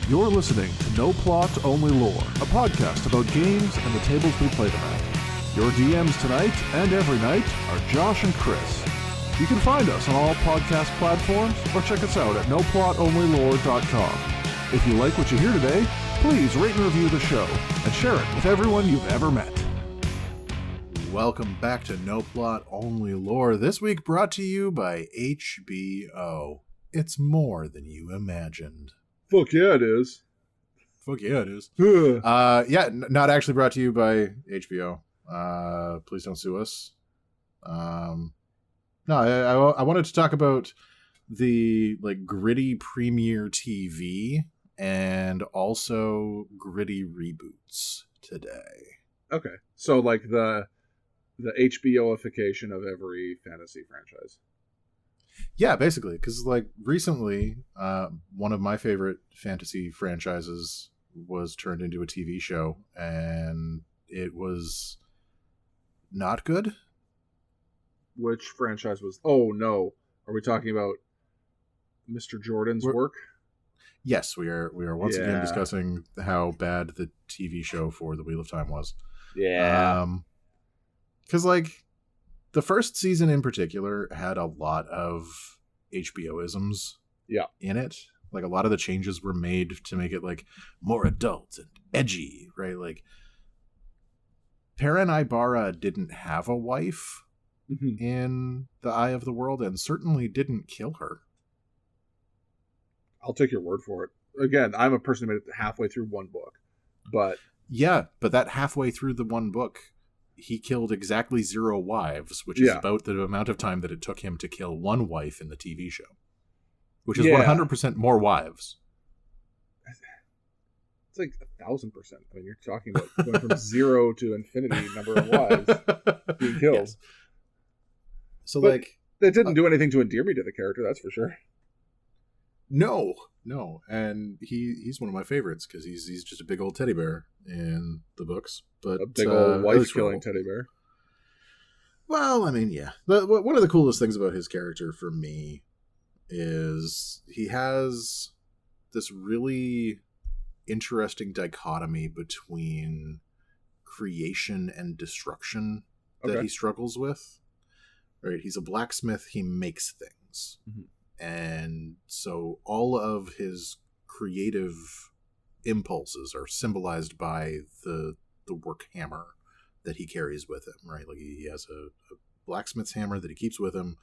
You're listening to No Plot, Only Lore, a podcast about games and the tables we play them at. Your DMs tonight and every night are Josh and Chris. You can find us on all podcast platforms or check us out at noplotonlylore.com. If you like what you hear today, please rate and review the show and share it with everyone you've ever met. Welcome back to No Plot, Only Lore, this week brought to you by HBO. It's more than you imagined. Fuck yeah, it is. Fuck yeah, it is. Not actually brought to you by HBO. Please don't sue us. I wanted to talk about the gritty premiere TV and also gritty reboots today. Okay, so the HBO-ification of every fantasy franchise. Yeah, basically, because recently, one of my favorite fantasy franchises was turned into a TV show, and it was not good. Which franchise was? Oh no, are we talking about Mr. Jordan's work? Yes, we are. We are once again discussing how bad the TV show for The Wheel of Time was. Yeah, because the first season in particular had a lot of HBO-isms in it. A lot of the changes were made to make it more adult and edgy, right? Perrin Ibarra didn't have a wife in The Eye of the World and certainly didn't kill her. I'll take your word for it. Again, I'm a person who made it halfway through one book, but... Yeah, but that halfway through the one book, he killed exactly 0 wives, which is about the amount of time that it took him to kill one wife in the TV show. Which is 100% more wives. It's 1,000%. I mean, you're talking about going from 0 to infinity number of wives being killed. Yes. So, but that didn't do anything to endear me to the character, that's for sure. No. And he's one of my favorites because he's just a big old teddy bear in the books. But a big old wife-killing teddy bear. Well, I mean, yeah. One of the coolest things about his character for me is he has this really interesting dichotomy between creation and destruction that he struggles with. Right? He's a blacksmith. He makes things. Mm-hmm. And so all of his creative impulses are symbolized by the work hammer that he carries with him, right? He has a blacksmith's hammer that he keeps with him,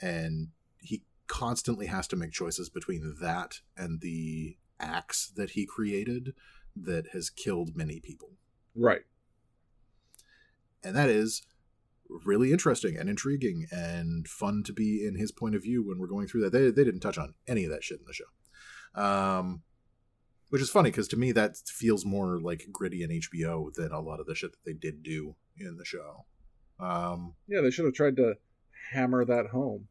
and he constantly has to make choices between that and the axe that he created that has killed many people. Right. And that is really interesting and intriguing and fun to be in his point of view when we're going through that. They didn't touch on any of that shit in the show. Which is funny because to me that feels more gritty and HBO than a lot of the shit that they did do in the show. They should have tried to hammer that home.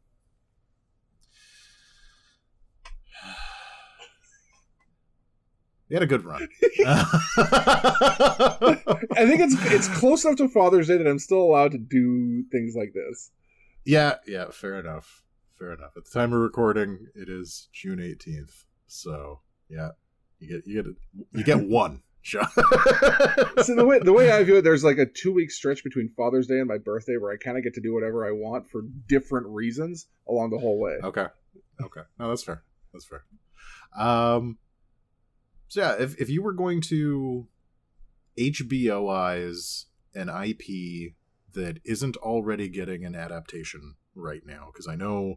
He had a good run. I think it's close enough to Father's Day that I'm still allowed to do things like this. Yeah, fair enough. At the time of recording, it is June 18th. So, yeah, you get one shot. So the way I view it, there's a 2-week stretch between Father's Day and my birthday where I kind of get to do whatever I want for different reasons along the whole way. Okay. No, that's fair. So yeah, if you were going to HBOize an IP that isn't already getting an adaptation right now, because I know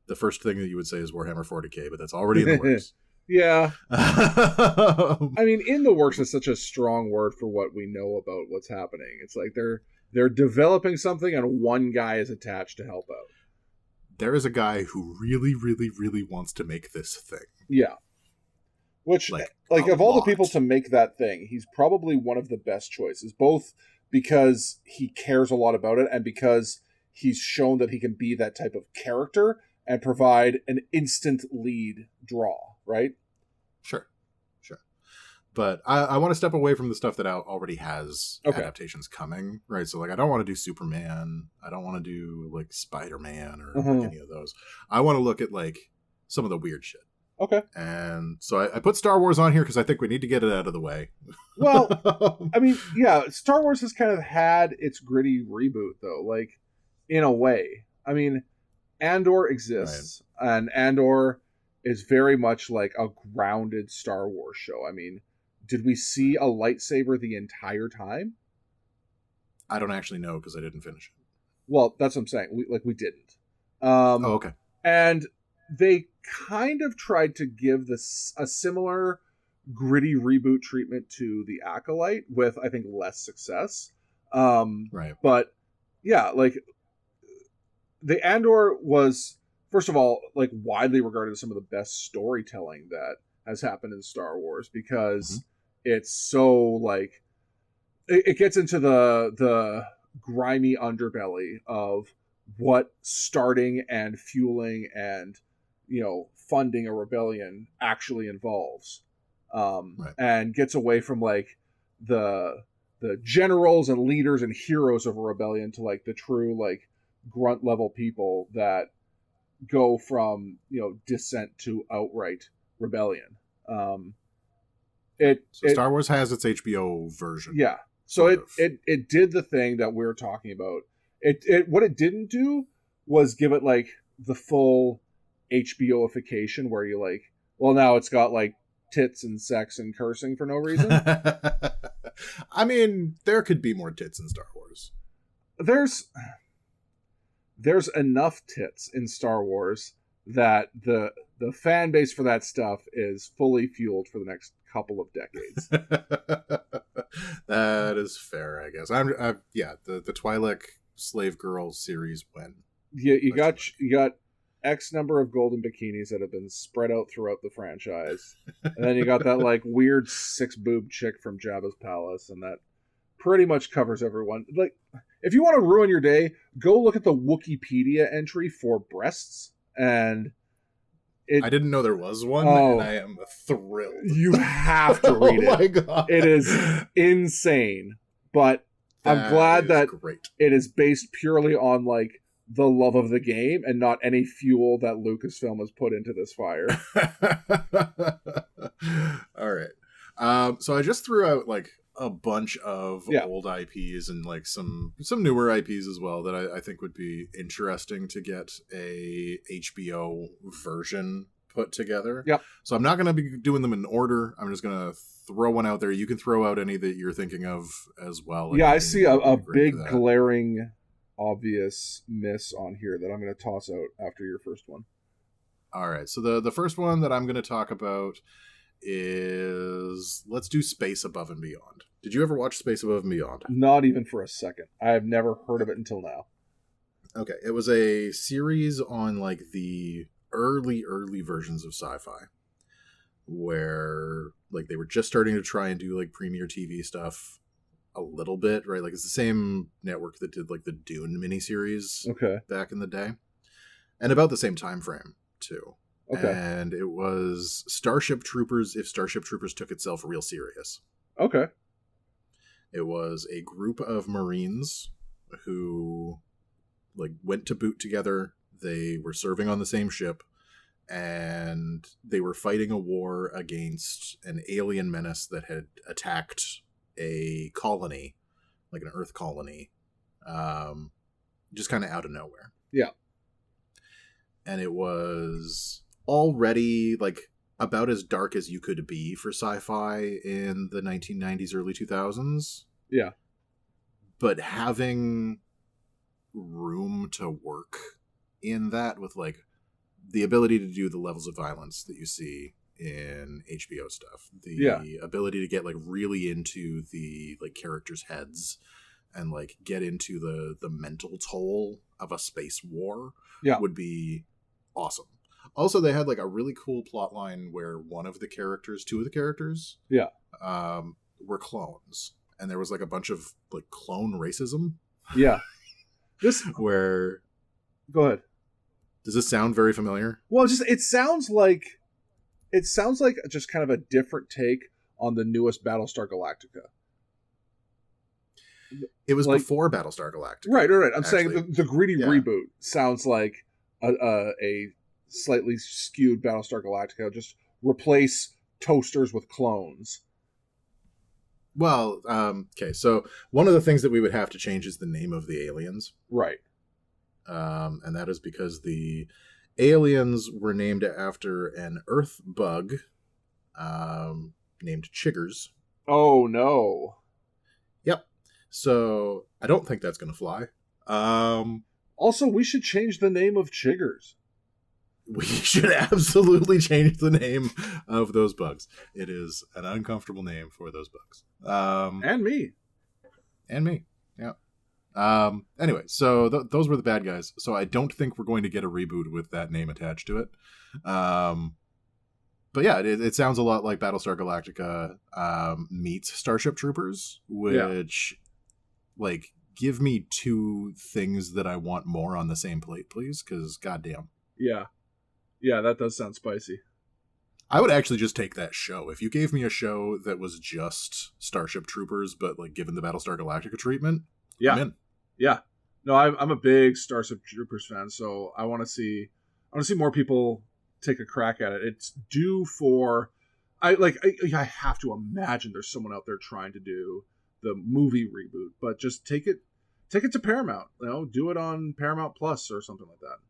the first thing that you would say is Warhammer 40k, but that's already in the works. Yeah. I mean, in the works is such a strong word for what we know about what's happening. It's they're developing something and one guy is attached to help out. There is a guy who really, really, really wants to make this thing. Yeah. Which, of all the people to make that thing, he's probably one of the best choices, both because he cares a lot about it and because he's shown that he can be that type of character and provide an instant lead draw, right? Sure. But I want to step away from the stuff that already has adaptations coming, right? So, I don't want to do Superman. I don't want to do, Spider-Man or any of those. I want to look at, some of the weird shit. Okay. And so I put Star Wars on here because I think we need to get it out of the way. Well, I mean, yeah, Star Wars has kind of had its gritty reboot, though, like, in a way. I mean, Andor exists, right. And Andor is very much like a grounded Star Wars show. I mean, did we see a lightsaber the entire time? I don't actually know because I didn't finish it. Well, that's what I'm saying. We didn't. Okay. And they kind of tried to give this a similar gritty reboot treatment to The Acolyte with, I think, less success. Right. But yeah, like, the Andor was, first of all, like, widely regarded as some of the best storytelling that has happened in Star Wars because it's so, like, it gets into the grimy underbelly of what starting and fueling and, you know, funding a rebellion actually involves, right. And gets away from, like, the generals and leaders and heroes of a rebellion to, like, the true, like, grunt level people that go from, you know, dissent to outright rebellion. Star Wars has its HBO version. Yeah. So it did the thing that we're talking about. It what it didn't do was give it, like, the full HBOification where you, like, well, now it's got, like, tits and sex and cursing for no reason. I mean, there could be more tits in Star Wars. There's enough tits in Star Wars that the fan base for that stuff is fully fueled for the next couple of decades. That is fair, I guess. The Twi'lek slave girl series when you got X number of golden bikinis that have been spread out throughout the franchise, and then you got that, like, weird 6-boob chick from Jabba's palace, and that pretty much covers everyone. Like, if you want to ruin your day, go look at the Wikipedia entry for breasts, and I didn't know there was one, and I am thrilled. You have to read it. Oh my god. It is insane, but I'm glad that it is based purely on, like, the love of the game and not any fuel that Lucasfilm has put into this fire. All right. So I just threw out, like, a bunch of old IPs and, like, some newer IPs as well that I think would be interesting to get a HBO version put together. Yep. So I'm not going to be doing them in order. I'm just going to throw one out there. You can throw out any that you're thinking of as well. Yeah, I see a big glaring obvious miss on here that I'm going to toss out after your first one. All right. So the first one that I'm going to talk about is, let's do Space Above and Beyond. Did you ever watch Space Above and Beyond? Not even for a second. I have never heard of it until now. Okay. It was a series on, like, the early versions of sci-fi where, like, they were just starting to try and do, like, premiere TV stuff a little bit, right? Like, it's the same network that did, like, the Dune miniseries back in the day, and about the same time frame too. Okay. And it was Starship Troopers if Starship Troopers took itself real serious. Okay. It was a group of Marines who, like, went to boot together. They were serving on the same ship, and they were fighting a war against an alien menace that had attacked a colony, like an Earth colony, just kind of out of nowhere. Yeah. And it was already, like, about as dark as you could be for sci-fi in the 1990s, early 2000s. Yeah. But having room to work in that with, like, the ability to do the levels of violence that you see in HBO stuff, the ability to get, like, really into the, like, characters' heads and, like, get into the mental toll of a space war would be awesome. Also, they had, like, a really cool plot line where two of the characters were clones, and there was, like, a bunch of, like, clone racism. Yeah. Go ahead. Does this sound very familiar? Well, it sounds like just kind of a different take on the newest Battlestar Galactica. It was, like, before Battlestar Galactica. Right. I'm saying the gritty reboot sounds like a slightly skewed Battlestar Galactica. Just replace toasters with clones. Well, okay, so one of the things that we would have to change is the name of the aliens. Right. And that is because the aliens were named after an Earth bug named Chiggers. Oh, no. Yep. So I don't think that's going to fly. Also, we should change the name of Chiggers. We should absolutely change the name of those bugs. It is an uncomfortable name for those bugs. And me. And me, yeah. Anyway, so those were the bad guys. So I don't think we're going to get a reboot with that name attached to it. But yeah, it sounds a lot like Battlestar Galactica meets Starship Troopers, which, like, give me two things that I want more on the same plate, please, because goddamn. Yeah. Yeah, that does sound spicy. I would actually just take that show. If you gave me a show that was just Starship Troopers, but, like, given the Battlestar Galactica treatment, I'm in. Yeah. No, I'm a big Starship Troopers fan, so I want to see more people take a crack at it. It's due for... I have to imagine there's someone out there trying to do the movie reboot, but just take it to Paramount. Do it on Paramount Plus or something like that.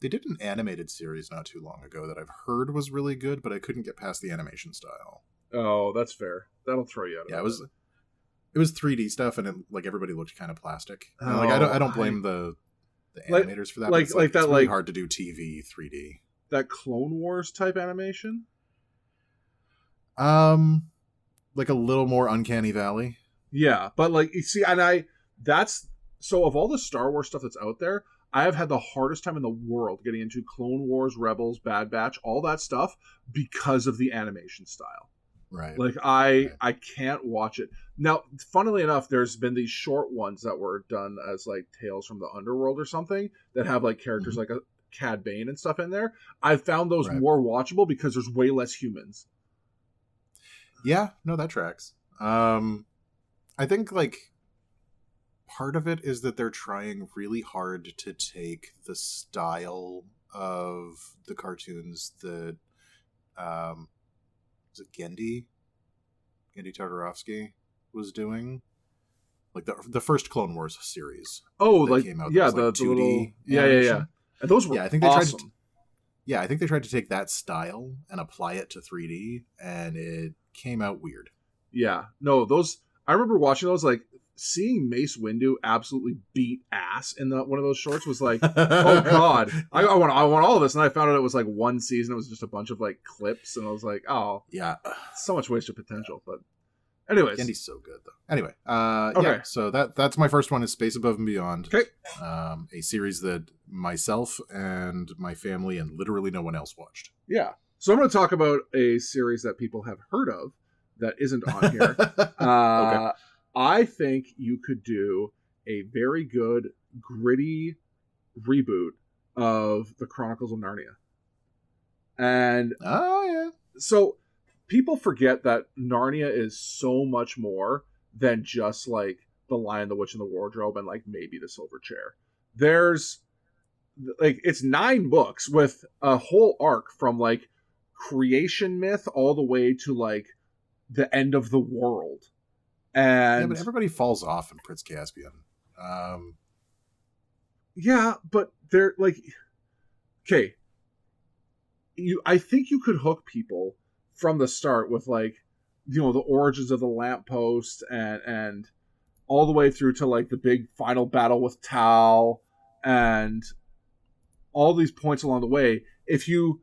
They did an animated series not too long ago that I've heard was really good, but I couldn't get past the animation style. Oh, that's fair. That'll throw you out. Yeah, it was 3D stuff, and everybody looked kind of plastic. I don't blame the animators for that. It's really hard to do TV 3D. That Clone Wars type animation. Like a little more Uncanny Valley. Yeah, but you see, so of all the Star Wars stuff that's out there, I have had the hardest time in the world getting into Clone Wars, Rebels, Bad Batch, all that stuff because of the animation style. Right. I can't watch it. Now, funnily enough, there's been these short ones that were done as Tales from the Underworld or something that have characters like a Cad Bane and stuff in there. I found those more watchable because there's way less humans. Yeah, no, that tracks. I think part of it is that they're trying really hard to take the style of the cartoons that is it Gendy Tartarovsky was doing, the first Clone Wars series. Oh, came out, the 2D little, animation. yeah. And those were I think they awesome. I think they tried to take that style and apply it to 3D, and it came out weird. Yeah, no, those. I remember watching those. Seeing Mace Windu absolutely beat ass in one of those shorts was oh god, I want all of this, and I found out it was one season. It was just a bunch of clips, and I was oh yeah, so much wasted potential. But anyways, Gendy's so good though. Anyway, okay. Yeah, so that's my first one is Space Above and Beyond. Okay, a series that myself and my family and literally no one else watched. Yeah, so I'm going to talk about a series that people have heard of that isn't on here. Okay. I think you could do a very good, gritty reboot of the Chronicles of Narnia. And so people forget that Narnia is so much more than just The Lion, the Witch, and the Wardrobe and maybe the Silver Chair. There's it's 9 books with a whole arc from creation myth all the way to the end of the world. And but everybody falls off in Prince Caspian. Yeah, but they're okay. I think you could hook people from the start with the origins of the lamppost and all the way through to the big final battle with Tal and all these points along the way. If you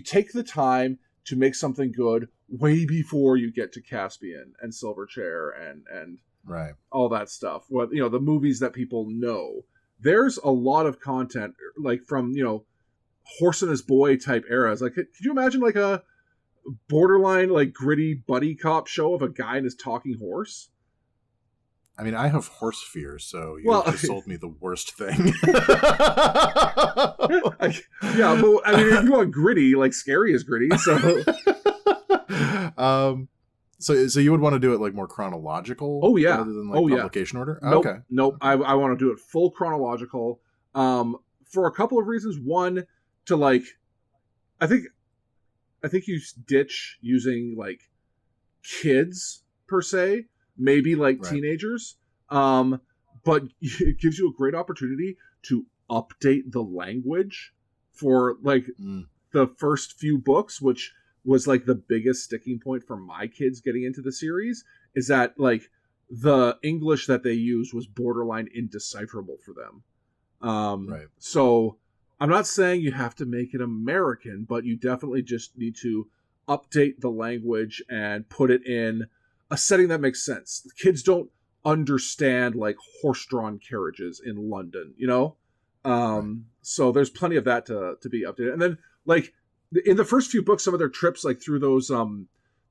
take the time to make something good way before you get to Caspian and Silverchair and right, all that stuff. What the movies that people know. There's a lot of content from Horse and His Boy type eras. Could you imagine a borderline gritty buddy cop show of a guy and his talking horse? I mean, I have horse fear, so you just sold me the worst thing. Yeah, but I mean, if you want gritty, scary is gritty. So, so you would want to do it more chronological? Oh yeah, rather than publication order. Nope. Okay, nope. I want to do it full chronological. for a couple of reasons. One, to like, I think you ditch using like kids per se, maybe like teenagers, but it gives you a great opportunity to update the language for like the first few books, which was like the biggest sticking point for my kids getting into the series, is that like the English that they used was borderline indecipherable for them. So I'm not saying you have to make it American, but you definitely just need to update the language and put it in a setting that makes sense. Kids don't understand like horse-drawn carriages in London, you know? So there's plenty of that to be updated. And then like in the first few books, some of their trips like through those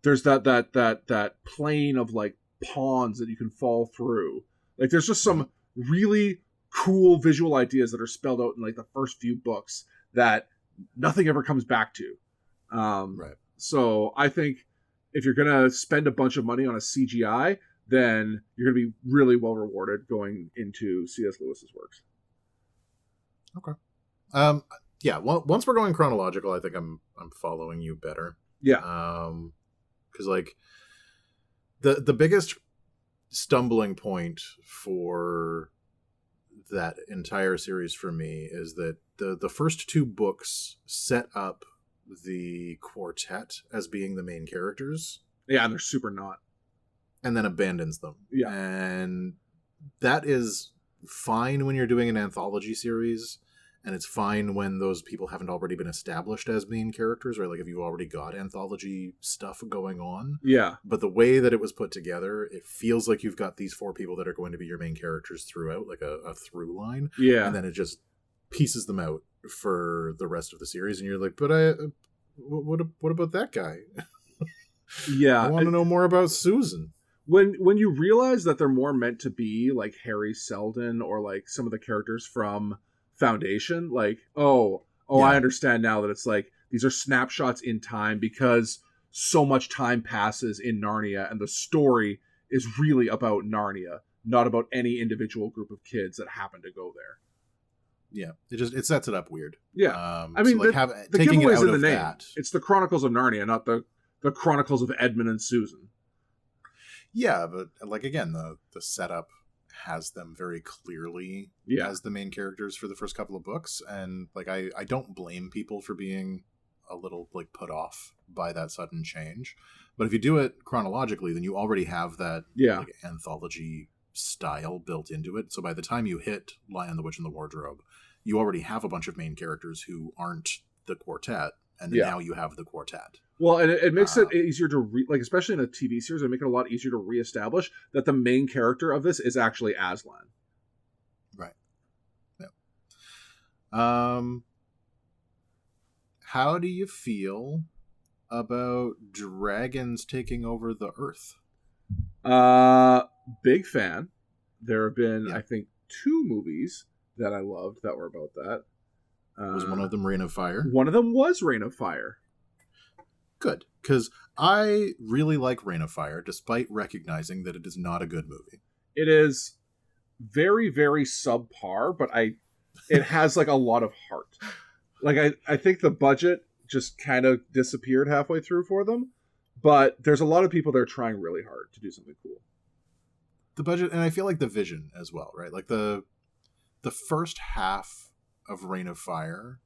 there's that plane of like ponds that you can fall through. Like there's just some really cool visual ideas that are spelled out in like the first few books that nothing ever comes back to. So I think if you're gonna spend a bunch of money on a CGI, then you're gonna be really well rewarded going into C.S. Lewis's works. Okay. Yeah. Once we're going chronological, I think I'm following you better. Yeah. Because like the biggest stumbling point for that entire series for me is that the first two books set up the quartet as being the main characters. Yeah, and they're super not. And then abandons them. Yeah. And that is fine when you're doing an anthology series, and it's fine when those people haven't already been established as main characters, right? Like if you've already got anthology stuff going on. Yeah. But the way that it was put together, it feels like you've got these four people that are going to be your main characters throughout, like a through line. Yeah. And then it just pieces them out for the rest of the series, and you're like, but what about that guy? Yeah. I want to know more about Susan. When you realize that they're more meant to be like Harry Seldon or like some of the characters from Foundation, like yeah. I understand now that it's like these are snapshots in time because so much time passes in Narnia, and the story is really about Narnia, not about any individual group of kids that happen to go there. Yeah, it sets it up weird. Yeah, I mean, so like the taking it giveaway's out in the of name. that. It's the Chronicles of Narnia, not the Chronicles of Edmund and Susan. Yeah, but like again, the setup has them very clearly as the main characters for the first couple of books, and like I don't blame people for being a little like put off by that sudden change. But if you do it chronologically, then you already have that like, anthology style built into it. So by the time you hit Lion, the Witch, and the Wardrobe, you already have a bunch of main characters who aren't the quartet, and then now you have the quartet. Well, and it makes it easier to like, especially in a TV series, it makes it a lot easier to reestablish that the main character of this is actually Aslan. Right. Yeah. How do you feel about dragons taking over the Earth? Big fan. There have been, I think, 2 movies that I loved that were about that. Was one of them Reign of Fire? One of them was Reign of Fire. Good, because I really like Reign of Fire, despite recognizing that it is not a good movie. It is very, very subpar, but it has like a lot of heart. Like I think the budget just kind of disappeared halfway through for them, but there's a lot of people that are trying really hard to do something cool. The budget, and I feel like the vision as well, right? Like the first half of Reign of Fire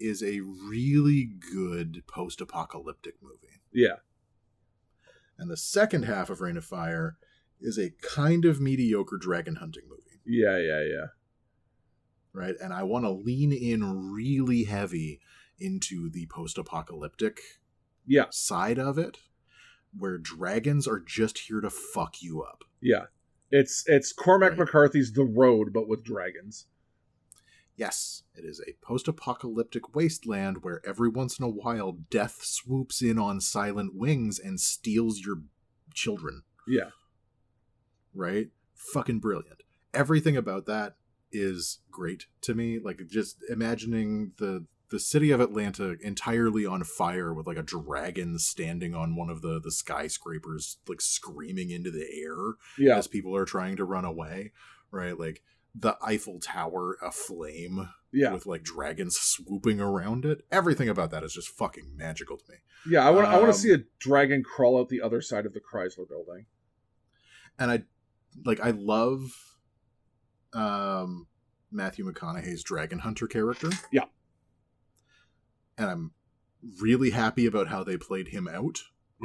is a really good post-apocalyptic movie. Yeah. And the second half of Reign of Fire is a kind of mediocre dragon hunting movie. Yeah. Right? And I want to lean in really heavy into the post-apocalyptic side of it, where dragons are just here to fuck you up. Yeah. It's Cormac McCarthy's The Road, but with dragons. Yes, it is a post-apocalyptic wasteland where every once in a while death swoops in on silent wings and steals your children. Yeah. Right? Fucking brilliant. Everything about that is great to me. Like, just imagining the city of Atlanta entirely on fire with, like, a dragon standing on one of the skyscrapers, like, screaming into the air as people are trying to run away. Right? Like, the Eiffel Tower aflame Yeah. With like dragons swooping around it. Everything about that is just fucking magical to me. Yeah, I want to see a dragon crawl out the other side of the Chrysler building. And I love Matthew McConaughey's Dragon Hunter character. Yeah. And I'm really happy about how they played him out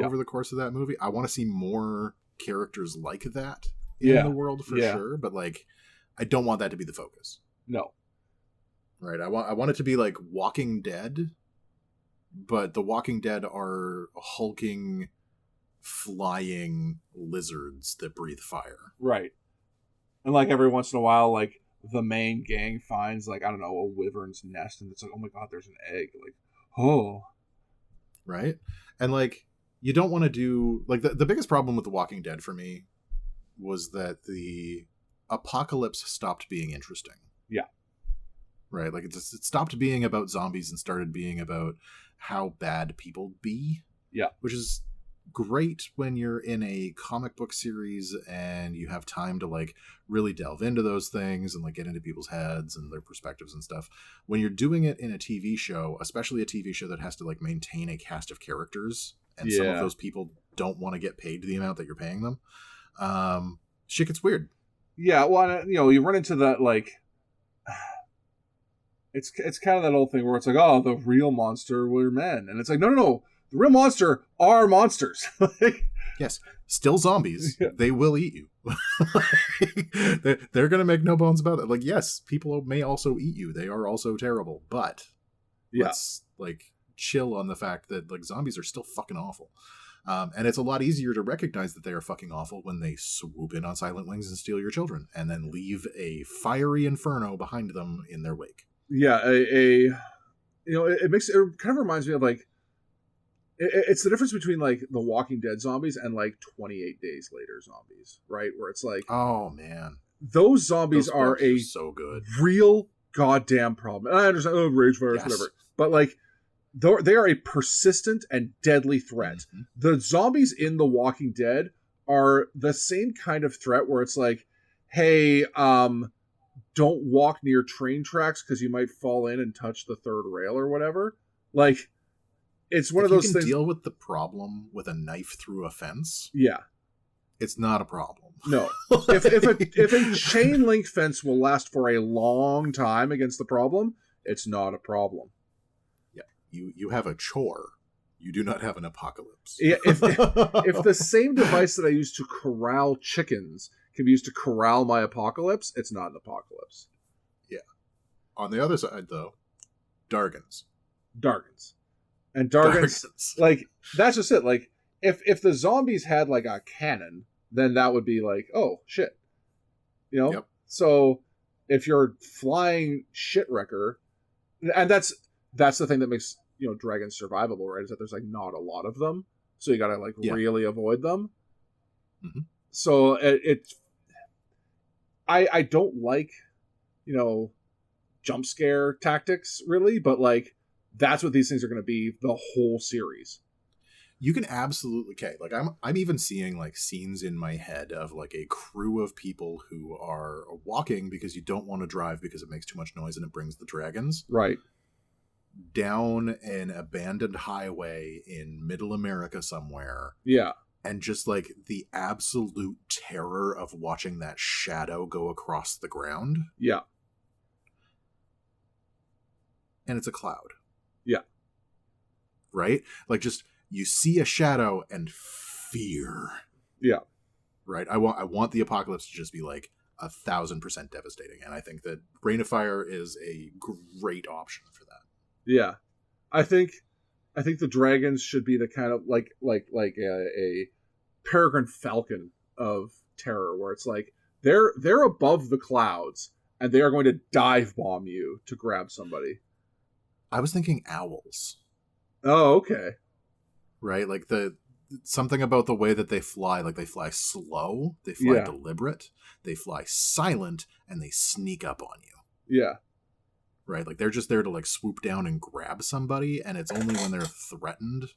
over the course of that movie. I want to see more characters like that in the world for sure, but like I don't want that to be the focus. No. Right. I want it to be like Walking Dead, but the Walking Dead are hulking, flying lizards that breathe fire. Right. And like every once in a while, like the main gang finds like, I don't know, a wyvern's nest, and it's like, oh my god, there's an egg. Like, oh. Right. And like, you don't want to do like the biggest problem with The Walking Dead for me was that the apocalypse stopped being interesting. Yeah. Right. Like it stopped being about zombies and started being about how bad people be. Yeah. Which is great when you're in a comic book series and you have time to like really delve into those things and like get into people's heads and their perspectives and stuff. When you're doing it in a TV show, especially a TV show that has to like maintain a cast of characters, and some of those people don't want to get paid the amount that you're paying them, shit gets weird. Yeah, well, you know, you run into that like it's kind of that old thing where it's like, oh, the real monster were men, and it's like, no, the real monster are monsters. Yes, still zombies. Yeah. They will eat you. They're gonna make no bones about it. Like, yes, people may also eat you. They are also terrible, but let's like chill on the fact that like zombies are still fucking awful. And it's a lot easier to recognize that they are fucking awful when they swoop in on silent wings and steal your children and then leave a fiery inferno behind them in their wake. Yeah, you know, it kind of reminds me of like, it's the difference between like the Walking Dead zombies and like 28 Days Later zombies, right? Where it's like, oh man, those zombies are so good, real goddamn problem. And I understand, rage virus, whatever, but like, they are a persistent and deadly threat. Mm-hmm. The zombies in The Walking Dead are the same kind of threat where it's like, hey, don't walk near train tracks because you might fall in and touch the third rail or whatever. Like, it's one of those things. Deal with the problem with a knife through a fence. Yeah, it's not a problem. No, if a chain link fence will last for a long time against the problem, it's not a problem. You have a chore. You do not have an apocalypse. Yeah, if the same device that I use to corral chickens can be used to corral my apocalypse, it's not an apocalypse. Yeah. On the other side, though, Dargans. And Dargans, like, that's just it. Like, if the zombies had, like, a cannon, then that would be like, oh, shit. You know? Yep. So, if you're flying shit wrecker, and that's the thing that makes, you know, dragons survivable, right? Is that there's like not a lot of them, so you gotta like really avoid them. Mm-hmm. So I don't like, you know, jump scare tactics really, but like that's what these things are going to be the whole series. You can absolutely like I'm even seeing like scenes in my head of like a crew of people who are walking because you don't want to drive because it makes too much noise and it brings the dragons. Right. Down an abandoned highway in middle America somewhere. Yeah. And just like the absolute terror of watching that shadow go across the ground. Yeah. And it's a cloud. Yeah. Right? Like just you see a shadow and fear. Yeah. Right? I want the apocalypse to just be like 1,000% devastating. And I think that Reign of Fire is a great option for that. Yeah, I think the dragons should be the kind of like a peregrine falcon of terror, where it's like they're above the clouds and they are going to dive bomb you to grab somebody. I was thinking owls. Oh, okay. Right, like something about the way that they fly, like they fly slow, they fly deliberate, they fly silent, and they sneak up on you. Yeah. Right, like they're just there to like swoop down and grab somebody, and it's only when they're threatened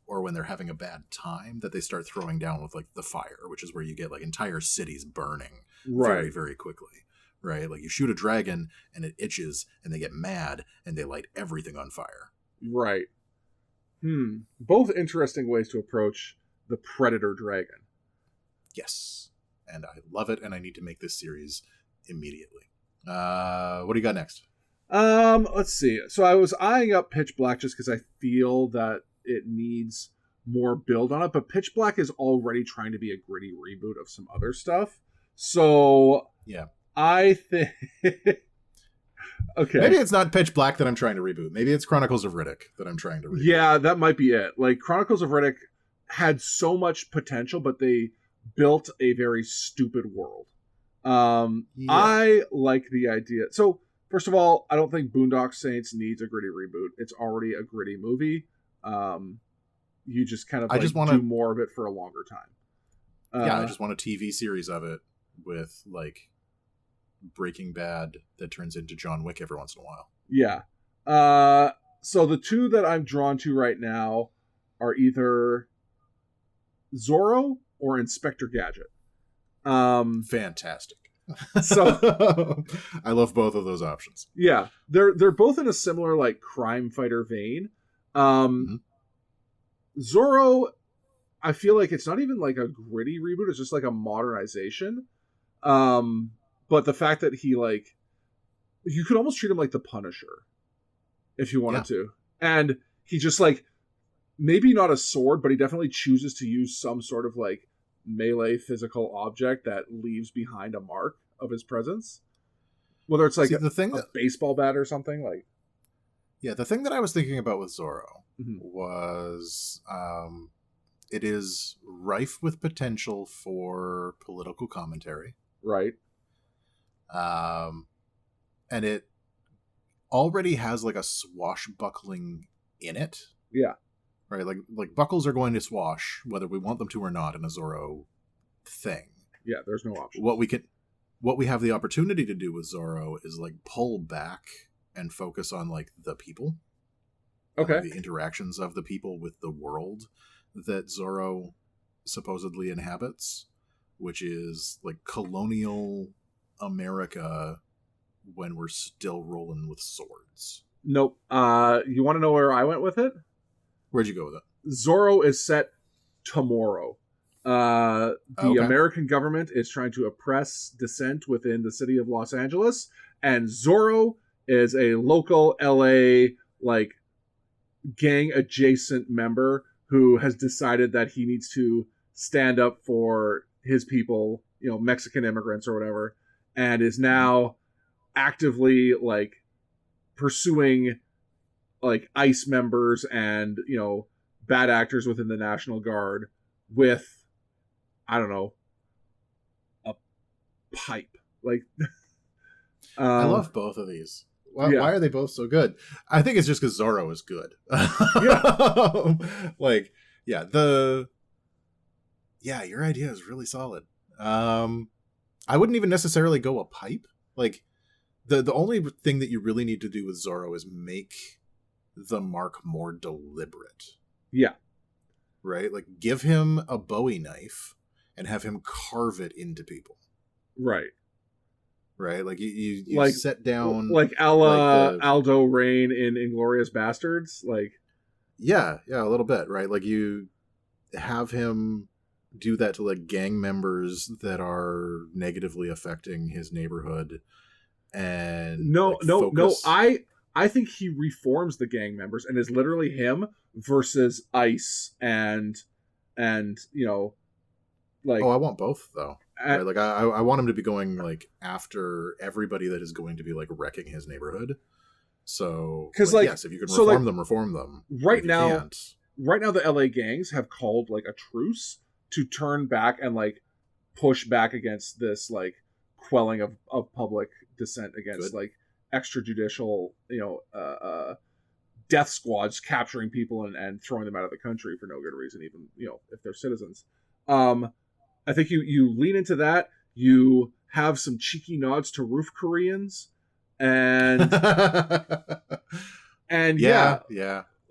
or when they're having a bad time that they start throwing down with like the fire, which is where you get like entire cities burning very, very quickly. right? Like you shoot a dragon and it itches and they get mad and they light everything on fire. Right. Both interesting ways to approach the Predator dragon. Yes. And I love it, and I need to make this series immediately. What do you got next? Let's see. So I was eyeing up Pitch Black just because I feel that it needs more build on it, but Pitch Black is already trying to be a gritty reboot of some other stuff. So yeah, I think okay. Maybe it's not Pitch Black that I'm trying to reboot. Maybe it's Chronicles of Riddick that I'm trying to reboot. Yeah, that might be it. Like Chronicles of Riddick had so much potential, but they built a very stupid world. I like the idea. So first of all, I don't think Boondock Saints needs a gritty reboot. It's already a gritty movie. You just kind of I just want to do more of it for a longer time. I just want a TV series of it with like Breaking Bad that turns into John Wick every once in a while. Yeah. So the two that I'm drawn to right now are either Zorro or Inspector Gadget. Fantastic. So I love both of those options. Yeah, they're both in a similar like crime fighter vein. Zorro, I feel like it's not even like a gritty reboot; it's just like a modernization. But the fact that he like, you could almost treat him like the Punisher, if you wanted to, and he just like maybe not a sword, but he definitely chooses to use some sort of like melee physical object that leaves behind a mark of his presence, whether it's like a baseball bat or something. Like, yeah, the thing that I was thinking about with Zorro was it is rife with potential for political commentary, right? And it already has like a swashbuckling in it. Yeah. Right, like buckles are going to swash whether we want them to or not in a Zorro thing. Yeah, there's no option. What we have the opportunity to do with Zorro is like pull back and focus on like the people. Okay. The interactions of the people with the world that Zorro supposedly inhabits, which is like colonial America when we're still rolling with swords. Nope. You want to know where I went with it? Where'd you go with it? Zorro is set tomorrow. The American government is trying to oppress dissent within the city of Los Angeles, and Zorro is a local LA like gang adjacent member who has decided that he needs to stand up for his people, you know, Mexican immigrants or whatever, and is now actively like pursuing like ICE members and, you know, bad actors within the National Guard with, I don't know, a pipe. Like, I love both of these. Why are they both so good? I think it's just because Zorro is good. Your idea is really solid. I wouldn't even necessarily go a pipe. Like, the only thing that you really need to do with Zorro is make the mark more deliberate. Yeah. Right? Like, give him a Bowie knife and have him carve it into people. Right. Right? Like, you like, set down... Like Aldo Rain in Inglourious Bastards? Like... Yeah, a little bit, right? Like, you have him do that to, like, gang members that are negatively affecting his neighborhood. And No, I think he reforms the gang members and is literally him versus ICE and you know, like... Oh, I want both, though. Right? Like, I want him to be going, like, after everybody that is going to be, like, wrecking his neighborhood. So, yes, if you can reform them. Right now, the LA gangs have called, like, a truce to turn back and, like, push back against this, like, quelling of public dissent against, like, extrajudicial, you know, death squads capturing people and throwing them out of the country for no good reason, even, you know, if they're citizens. I think you lean into that. You have some cheeky nods to roof Koreans, and and yeah,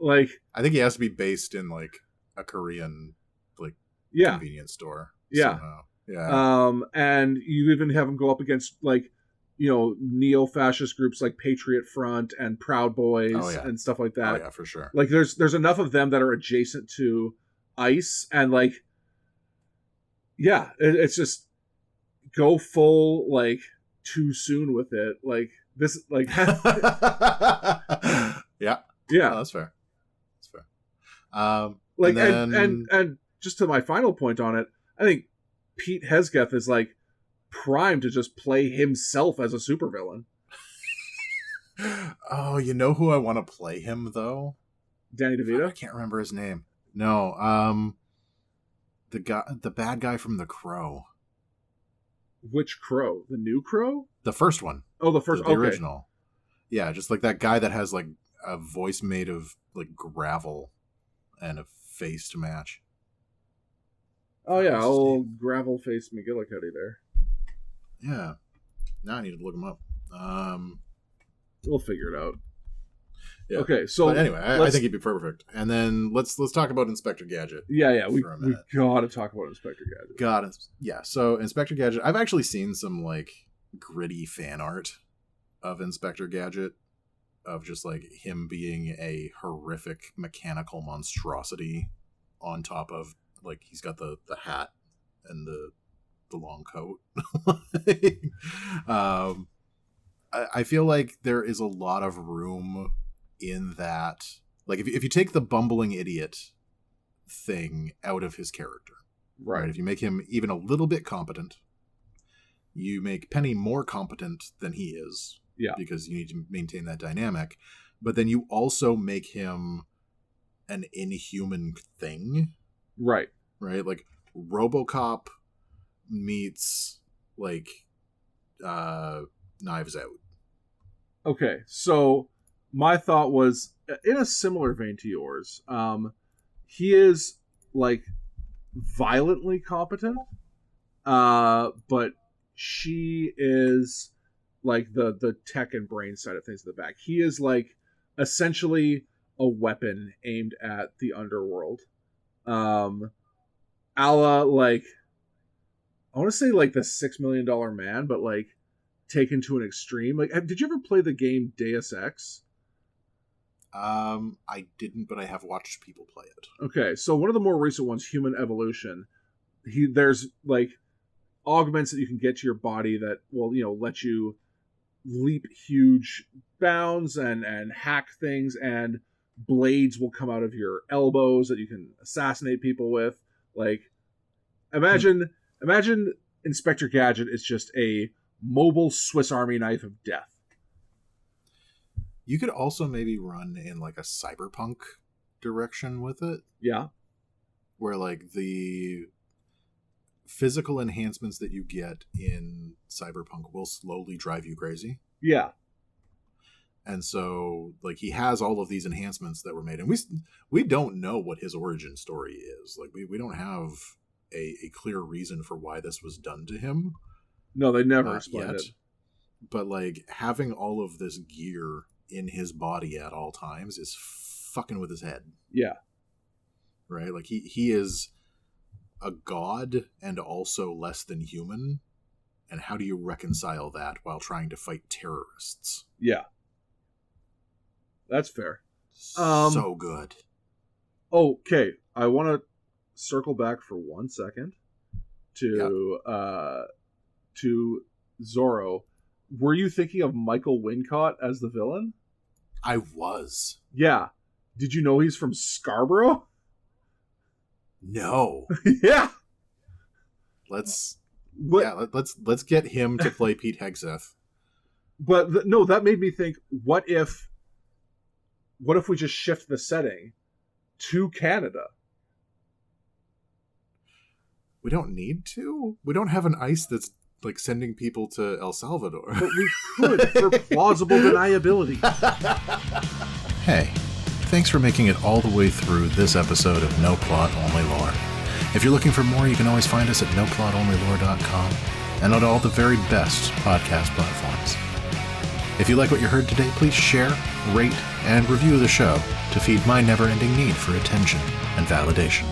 like, I think he has to be based in like a Korean like convenience store. Yeah. Somehow. Yeah. And you even have him go up against like neo-fascist groups like Patriot Front and Proud Boys and stuff like that. Oh yeah, for sure. Like there's enough of them that are adjacent to ICE, and like, yeah, it's just go full like too soon with it. Like this, like yeah, no, that's fair. That's fair. Like and just to my final point on it, I think Pete Hesgeth is like primed to just play himself as a supervillain. Oh, you know who I want to play him though? Danny DeVito? I can't remember his name. No, the bad guy from The Crow. Which Crow? The new Crow? The first one. Oh, the first, the original. Yeah, just like that guy that has like a voice made of like gravel and a face to match. Oh yeah, old gravel face McGillicuddy there. Yeah. Now I need to look him up. We'll figure it out. Yeah. Okay, so but anyway, I think he'd be perfect. And then let's talk about Inspector Gadget. Yeah, we gotta talk about Inspector Gadget. Yeah. So Inspector Gadget, I've actually seen some like gritty fan art of Inspector Gadget, of just like him being a horrific mechanical monstrosity on top of like he's got the hat and the long coat. I feel like there is a lot of room in that. Like if you take the bumbling idiot thing out of his character, right? If you make him even a little bit competent, you make Penny more competent than he is. Yeah. Because you need to maintain that dynamic. But then you also make him an inhuman thing. Right. Right? Like RoboCop meets like Knives Out. Okay, so my thought was in a similar vein to yours. He is like violently competent, but she is like the tech and brain side of things in the back. He is like essentially a weapon aimed at the underworld. A la like, I want to say like the $6 Million Man, but like taken to an extreme. Like, did you ever play the game Deus Ex? I didn't, but I have watched people play it. Okay, so one of the more recent ones, Human Evolution, there's like augments that you can get to your body that will, let you leap huge bounds and hack things, and blades will come out of your elbows that you can assassinate people with. Like, imagine Inspector Gadget is just a mobile Swiss Army knife of death. You could also maybe run in like a cyberpunk direction with it. Yeah. Where like the physical enhancements that you get in cyberpunk will slowly drive you crazy. Yeah. And so like he has all of these enhancements that were made, and we don't know what his origin story is. Like we don't have a clear reason for why this was done to him. No, they never explained it. But like having all of this gear in his body at all times is fucking with his head. Yeah. Right? Like he is a god and also less than human. And how do you reconcile that while trying to fight terrorists? Yeah. That's fair. So good. Okay. I want to circle back for 1 second to Zorro. Were you thinking of Michael Wincott as the villain? I was. Yeah. Did you know he's from Scarborough? No. Yeah. Let's get him to play Pete Hegseth. But no, that made me think, what if we just shift the setting to Canada? We don't need to. We don't have an ICE that's like sending people to El Salvador. But we could for plausible deniability. Hey, thanks for making it all the way through this episode of No Plot Only Lore. If you're looking for more, you can always find us at noplotonlylore.com and on all the very best podcast platforms. If you like what you heard today, please share, rate, and review the show to feed my never-ending need for attention and validation.